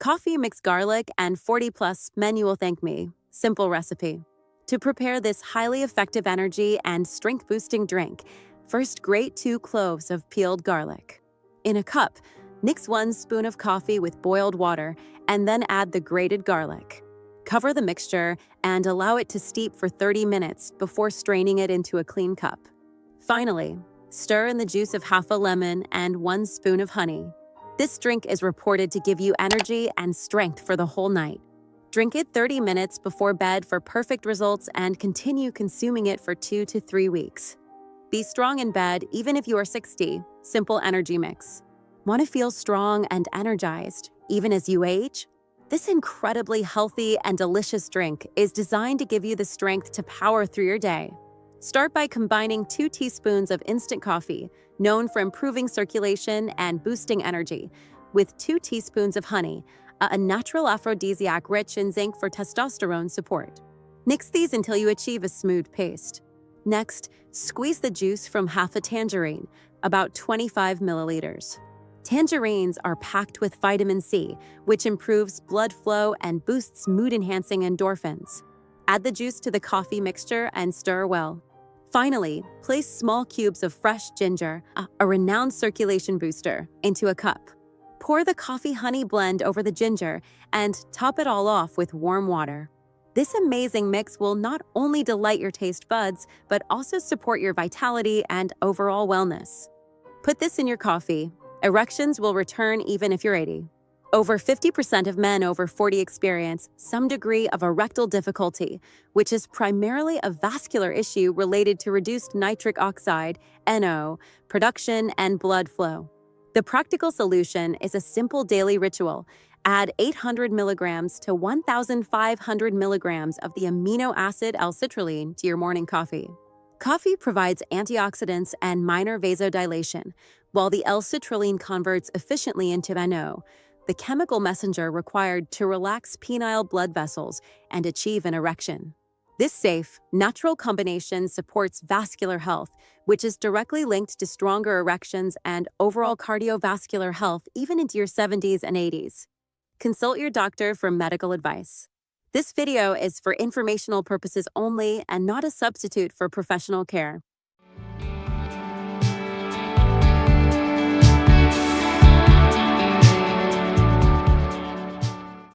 Coffee, mix garlic, and 40 plus men you will thank me. Simple recipe. To prepare this highly effective energy and strength-boosting drink, first grate 2 cloves of peeled garlic. In a cup, mix 1 spoon of coffee with boiled water and then add the grated garlic. Cover the mixture and allow it to steep for 30 minutes before straining it into a clean cup. Finally, stir in the juice of half a lemon and 1 spoon of honey. This drink is reported to give you energy and strength for the whole night. Drink it 30 minutes before bed for perfect results and continue consuming it for 2 to 3 weeks. Be strong in bed even if you are 60. Simple energy mix. Want to feel strong and energized even as you age? This incredibly healthy and delicious drink is designed to give you the strength to power through your day. Start by combining 2 teaspoons of instant coffee, known for improving circulation and boosting energy, with 2 teaspoons of honey, a natural aphrodisiac rich in zinc for testosterone support. Mix these until you achieve a smooth paste. Next, squeeze the juice from half a tangerine, about 25 milliliters. Tangerines are packed with vitamin C, which improves blood flow and boosts mood-enhancing endorphins. Add the juice to the coffee mixture and stir well. Finally, place small cubes of fresh ginger, a renowned circulation booster, into a cup. Pour the coffee honey blend over the ginger and top it all off with warm water. This amazing mix will not only delight your taste buds, but also support your vitality and overall wellness. Put this in your coffee. Erections will return even if you're 80. Over 50% of men over 40 experience some degree of erectile difficulty, which is primarily a vascular issue related to reduced nitric oxide, NO, production and blood flow. The practical solution is a simple daily ritual. Add 800 milligrams to 1,500 milligrams of the amino acid L-Citrulline to your morning coffee. Coffee provides antioxidants and minor vasodilation, while the L-Citrulline converts efficiently into NO, the chemical messenger required to relax penile blood vessels and achieve an erection. This safe, natural combination supports vascular health, which is directly linked to stronger erections and overall cardiovascular health even into your 70s and 80s. Consult your doctor for medical advice. This video is for informational purposes only and not a substitute for professional care.